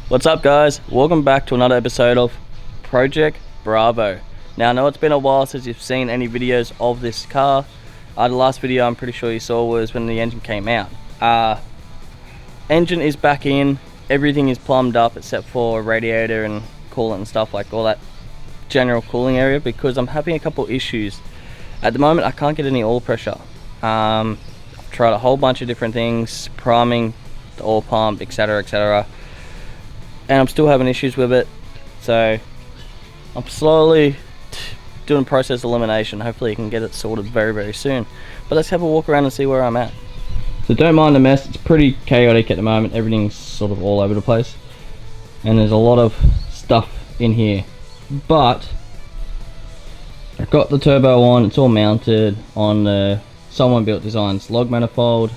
What's up guys, welcome back to another episode of Project Bravo. Now I know it's been a while since you've seen any videos of this car. The last video I'm pretty sure you saw was when the engine came out. Engine is back in, everything is plumbed up except for radiator and coolant and stuff, like all that general cooling area, because I'm having a couple issues. At the moment I can't get any oil pressure. I've tried a whole bunch of different things, priming the oil pump, etc, etc, and I'm still having issues with it. So I'm slowly doing process elimination. Hopefully you can get it sorted very soon, but let's have a walk around and see where I'm at. So don't mind the mess, it's pretty chaotic at the moment. Everything's sort of all over the place and there's a lot of stuff in here, but I've got the turbo on. It's all mounted on the Someone Built Designs log manifold.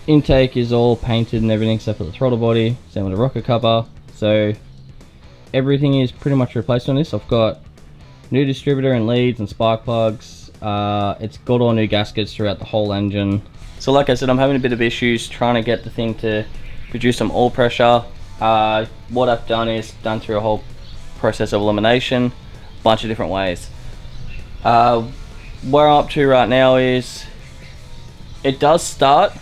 Intake is all painted and everything except for the throttle body, same with the rocker cover. So everything is pretty much replaced on this. I've got new distributor and leads and spark plugs. It's got all new gaskets throughout the whole engine. So like I said, I'm having a bit of issues trying to get the thing to produce some oil pressure. What I've done is done through a whole process of elimination, a bunch of different ways. Where I'm up to right now is it does start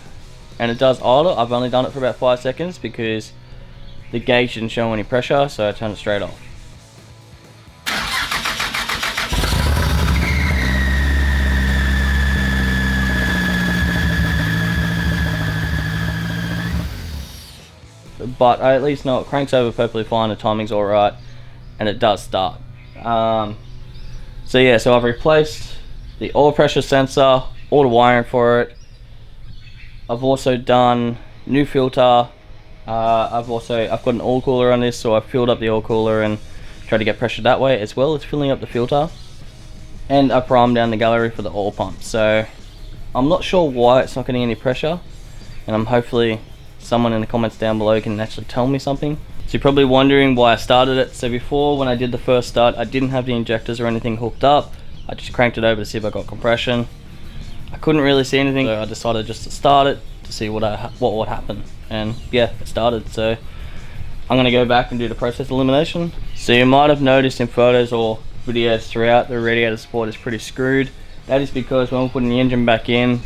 and it does idle. I've only done it for about 5 seconds because the gauge didn't show any pressure, so I turned it straight off. But I at least know it cranks over perfectly fine, the timing's alright, and it does start. So yeah, so I've replaced the oil pressure sensor, all the wiring for it. I've also done new filter. I've got an oil cooler on this, so I've filled up the oil cooler and tried to get pressure that way, as well as filling up the filter. And I primed down the gallery for the oil pump. So I'm not sure why it's not getting any pressure, and I'm hopefully someone in the comments down below can actually tell me something. So you're probably wondering why I started it. So before, when I did the first start, I didn't have the injectors or anything hooked up. I just cranked it over to see if I got compression. I couldn't really see anything, so I decided just to start it to see what would happen, and yeah, it started. So I'm gonna go back and do the process elimination. So you might have noticed in photos or videos throughout, the radiator support is pretty screwed. That is because when we're putting the engine back in,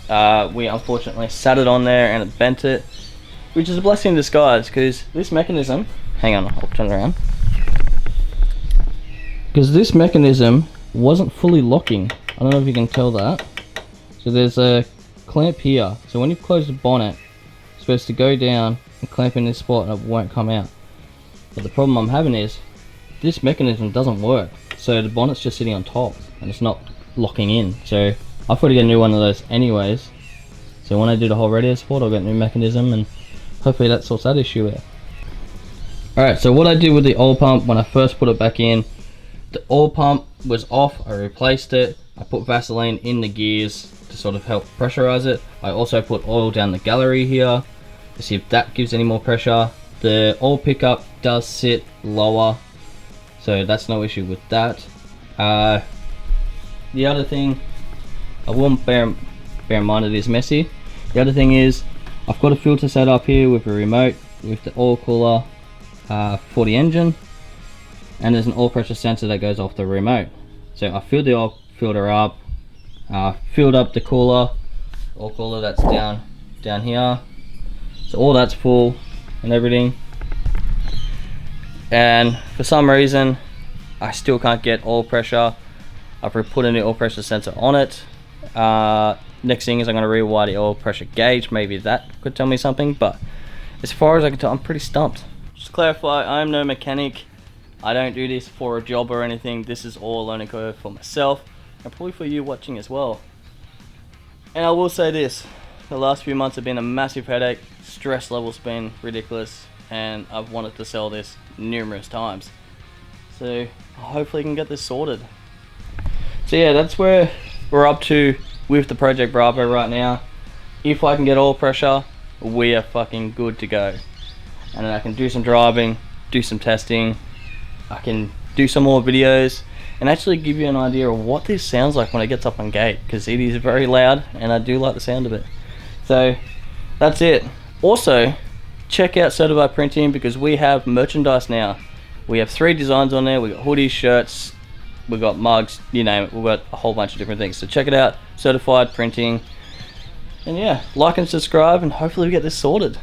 we unfortunately sat it on there and it bent it, which is a blessing in disguise, because this mechanism, hang on, I'll turn it around, because this mechanism wasn't fully locking. I don't know if you can tell that. So there's a clamp here, so when you close the bonnet, it's supposed to go down and clamp in this spot and it won't come out. But the problem I'm having is this mechanism doesn't work, so the bonnet's just sitting on top and it's not locking in. So I've got to get a new one of those anyways. So when I do the whole radiator support, I'll get a new mechanism and hopefully that sorts that issue out. Alright, so what I did with the oil pump when I first put it back in, the oil pump was off. I replaced it. I put Vaseline in the gears to sort of help pressurize it. I also put oil down the gallery here to see if that gives any more pressure. The oil pickup does sit lower, so that's no issue with that. The other thing, I will bear in mind it is messy. The other thing is I've got a filter set up here with a remote with the oil cooler for the engine, and there's an oil pressure sensor that goes off the remote. So I filled the oil filter up, filled up the oil cooler that's down here. So all that's full and everything. And for some reason, I still can't get oil pressure. I've put a new oil pressure sensor on it. Next thing is I'm going to rewire the oil pressure gauge. Maybe that could tell me something, but as far as I can tell, I'm pretty stumped. Just to clarify, I am no mechanic. I don't do this for a job or anything. This is all a learning curve for myself and probably for you watching as well. And I will say this, the last few months have been a massive headache. Stress levels been ridiculous, and I've wanted to sell this numerous times. So hopefully I can get this sorted. So yeah, that's where we're up to with the Project Bravo right now. If I can get oil pressure, we are fucking good to go. And then I can do some driving, do some testing, I can do some more videos and actually give you an idea of what this sounds like when it gets up on gate, because it is very loud and I do like the sound of it. So that's it. Also, check out Certified Printing because we have merchandise now. We have 3 designs on there. We got hoodies, shirts, we got mugs, you name it. We've got a whole bunch of different things. So check it out, Certified Printing. And yeah, like and subscribe, and hopefully we get this sorted.